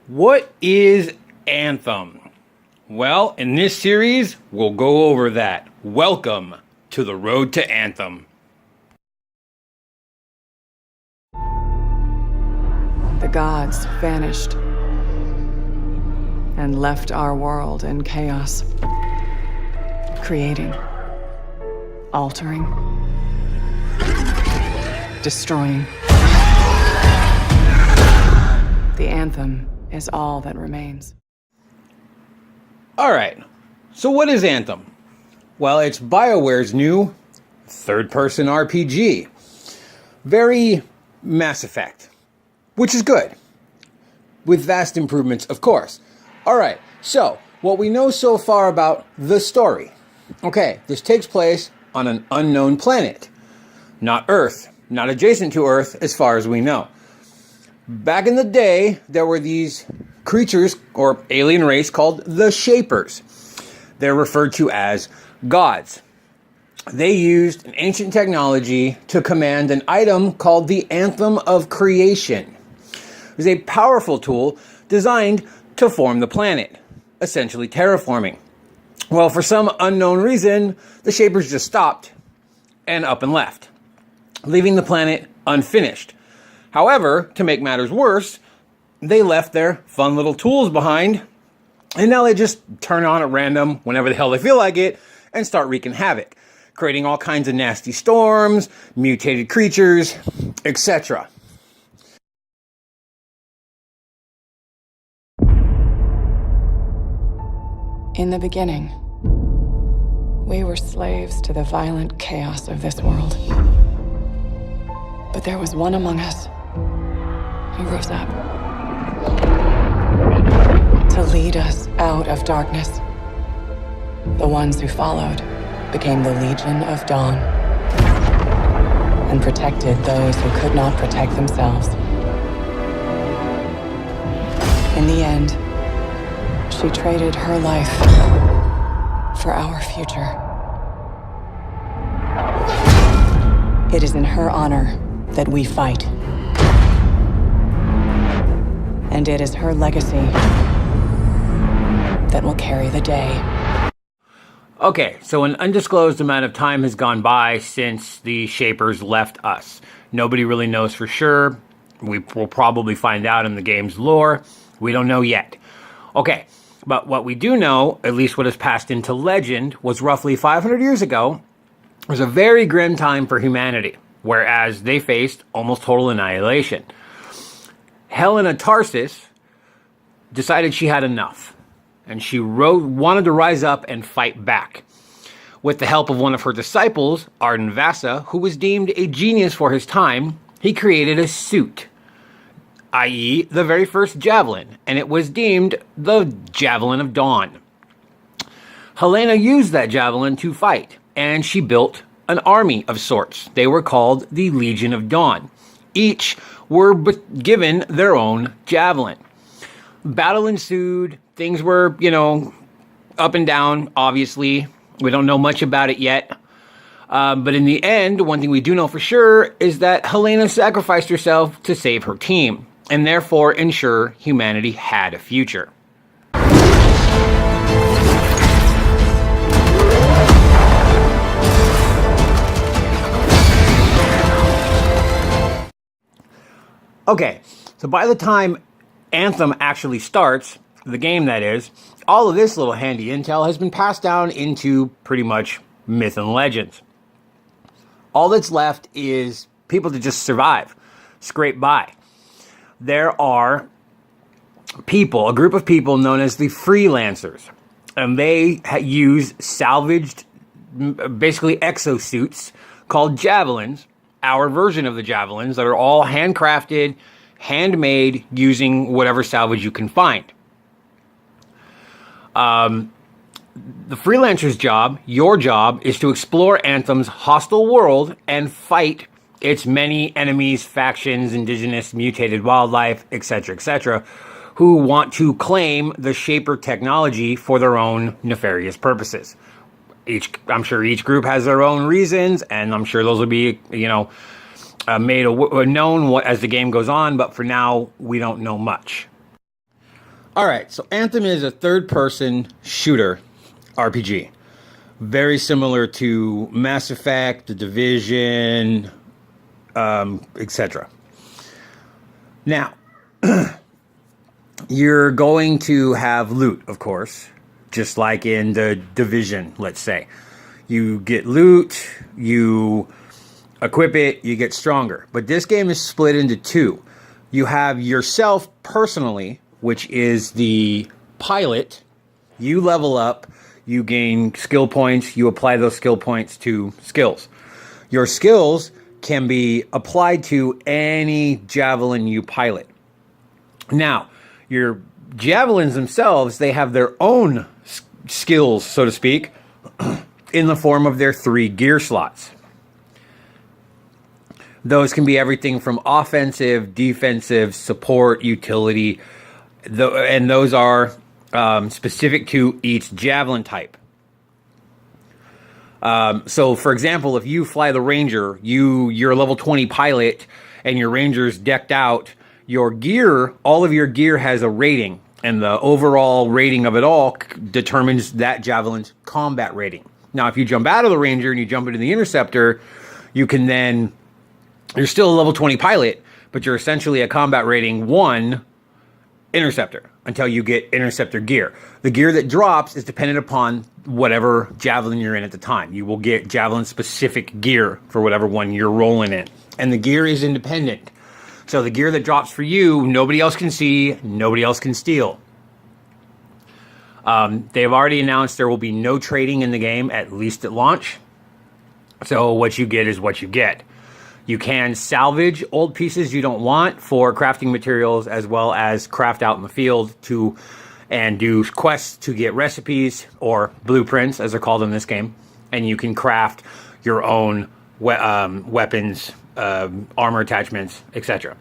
What is Anthem? Well, in this series, we'll go over that. Welcome to the road to Anthem. The gods vanished and left our world in chaos, creating, altering, destroying. The Anthem is all that remains. Alright, so what is Anthem? Well, it's BioWare's new third-person RPG. Very Mass Effect, which is good. With vast improvements, of course. Alright, so what we know so far about the story. Okay, this takes place on an unknown planet. Not Earth, not adjacent to Earth as far as we know. Back in the day, there were these creatures, or alien race, called the Shapers. They're referred to as gods. They used an ancient technology to command an item called the Anthem of Creation. It was a powerful tool designed to form the planet, essentially terraforming. Well, for some unknown reason, the Shapers just stopped and up and left, leaving the planet unfinished. However, to make matters worse, they left their fun little tools behind, and now they just turn on at random whenever the hell they feel like it and start wreaking havoc, creating all kinds of nasty storms, mutated creatures, etc. In the beginning, we were slaves to the violent chaos of this world. But there was one among us who rose up to lead us out of darkness. The ones who followed became the Legion of Dawn and protected those who could not protect themselves. In the end, she traded her life for our future. It is in her honor that we fight. And it is her legacy that will carry the day. Okay, so an undisclosed amount of time has gone by since the Shapers left us. Nobody really knows for sure. We will probably find out in the game's lore. We don't know yet. Okay, but what we do know, at least what has passed into legend, was roughly 500 years ago, was a very grim time for humanity, whereas they faced almost total annihilation. Helena Tarsis decided she had enough, and she wanted to rise up and fight back. With the help of one of her disciples, Arden Vassa, who was deemed a genius for his time, he created a suit, i.e. the very first javelin, and it was deemed the Javelin of Dawn. Helena used that javelin to fight, and she built an army of sorts. They were called the Legion of Dawn. Each were given their own javelin. Battle ensued. Things were, up and down, obviously. We don't know much about it yet. But in the end, one thing we do know for sure is that Helena sacrificed herself to save her team, and therefore ensure humanity had a future. Okay, so by the time Anthem actually starts, the game that is, all of this little handy intel has been passed down into pretty much myth and legends. All that's left is people to just survive, scrape by. There are people, a group of people known as the freelancers, and they use salvaged, basically exosuits called javelins, our version of the javelins that are all handcrafted, handmade, using whatever salvage you can find. The freelancer's job, your job, is to explore Anthem's hostile world and fight its many enemies, factions, indigenous, mutated wildlife, etc., who want to claim the Shaper technology for their own nefarious purposes. I'm sure each group has their own reasons, and I'm sure those will be, made known as the game goes on, but for now, we don't know much. All right, so Anthem is a third-person shooter RPG. Very similar to Mass Effect, The Division, etc. Now, you're going to have loot, of course, just like in The Division, let's say. You get loot, you equip it, you get stronger. But this game is split into two. You have yourself personally, which is the pilot. You level up, you gain skill points, you apply those skill points to skills. Your skills can be applied to any javelin you pilot. Now, your javelins themselves, they have their own skills, so to speak, in the form of their 3 gear slots. Those can be everything from offensive, defensive, support, utility, and those are specific to each javelin type. So, for example, if you fly the Ranger, you're a level 20 pilot, and your Ranger's decked out, your gear, all of your gear has a rating, and the overall rating of it all determines that javelin's combat rating. Now, if you jump out of the Ranger and you jump into the Interceptor, you can then, you're still a level 20 pilot, but you're essentially a combat rating 1 Interceptor until you get Interceptor gear. The gear that drops is dependent upon whatever javelin you're in at the time. You will get javelin specific gear for whatever one you're rolling in. And the gear is independent. So the gear that drops for you, nobody else can see, nobody else can steal. They've already announced there will be no trading in the game, at least at launch. So what you get is what you get. You can salvage old pieces you don't want for crafting materials, as well as craft out in the field and do quests to get recipes or blueprints, as they're called in this game. And you can craft your own weapons, armor attachments, etc.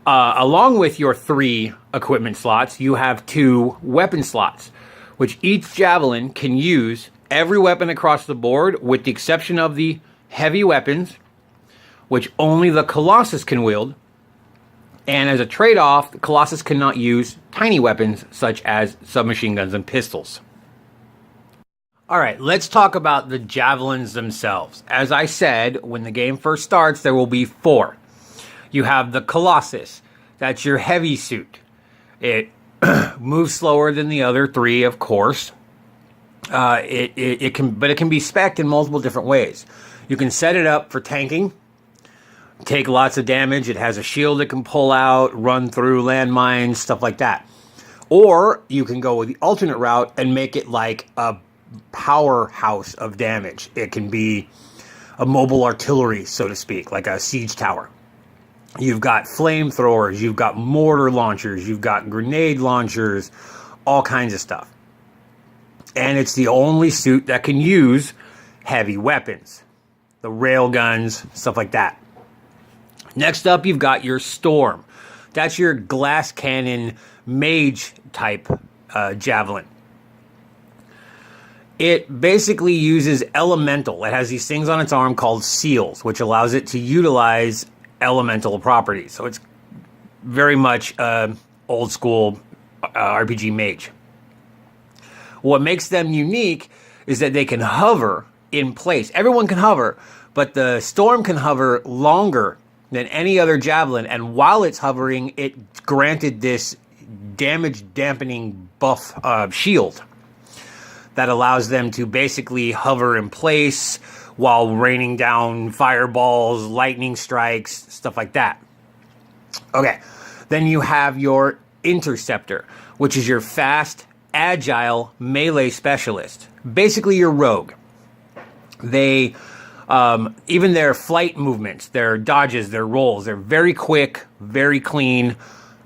Along with your 3 equipment slots, you have 2 weapon slots, which each javelin can use every weapon across the board, with the exception of the heavy weapons, which only the Colossus can wield. And as a trade-off, the Colossus cannot use tiny weapons such as submachine guns and pistols. All right, let's talk about the javelins themselves. As I said, when the game first starts, there will be 4. You have the Colossus. That's your heavy suit. It moves slower than the other 3, of course. It can be spec'd in multiple different ways. You can set it up for tanking, take lots of damage. It has a shield it can pull out, run through landmines, stuff like that. Or you can go with the alternate route and make it like a powerhouse of damage. It can be a mobile artillery, so to speak, like a siege tower. You've got flamethrowers, you've got mortar launchers, you've got grenade launchers, all kinds of stuff. And it's the only suit that can use heavy weapons. The rail guns, stuff like that. Next up, you've got your Storm. That's your glass cannon mage type javelin. It basically uses elemental. It has these things on its arm called seals, which allows it to utilize elemental properties. So it's very much old school RPG mage. What makes them unique is that they can hover in place. Everyone can hover, but the Storm can hover longer than any other javelin, and while it's hovering, it's granted this damage dampening buff shield that allows them to basically hover in place while raining down fireballs, lightning strikes, stuff like that. Okay, then you have your Interceptor, which is your fast, agile melee specialist. Basically your rogue. They, even their flight movements, their dodges, their rolls, they're very quick, very clean,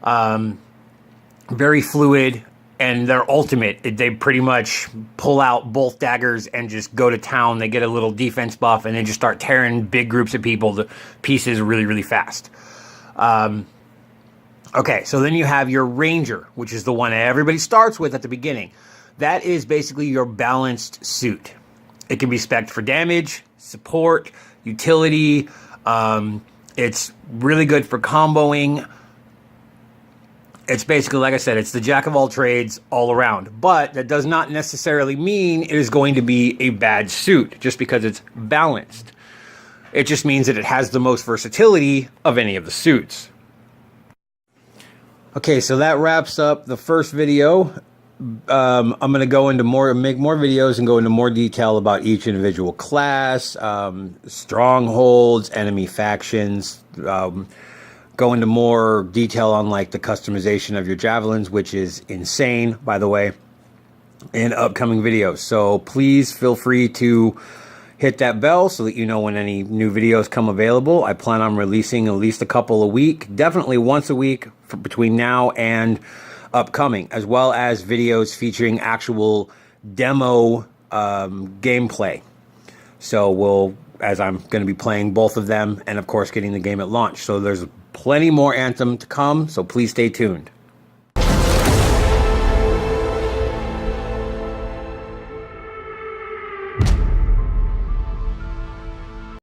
very fluid, and their ultimate, they pretty much pull out both daggers and just go to town. They get a little defense buff, and they just start tearing big groups of people to pieces really, really fast. Okay, so then you have your Ranger, which is the one everybody starts with at the beginning. That is basically your balanced suit. It can be spec'd for damage, support, utility. It's really good for comboing. It's basically, like I said, it's the jack of all trades all around. But that does not necessarily mean it is going to be a bad suit just because it's balanced. It just means that it has the most versatility of any of the suits. Okay, so that wraps up the first video. I'm going to go into make more videos and go into more detail about each individual class, strongholds, enemy factions, go into more detail on like the customization of your javelins, which is insane, by the way, in upcoming videos. So please feel free to hit that bell so that you know when any new videos come available. I plan on releasing at least a couple a week, definitely once a week between now and upcoming, as well as videos featuring actual demo gameplay. So as I'm going to be playing both of them and of course getting the game at launch. So there's plenty more Anthem to come, so please stay tuned.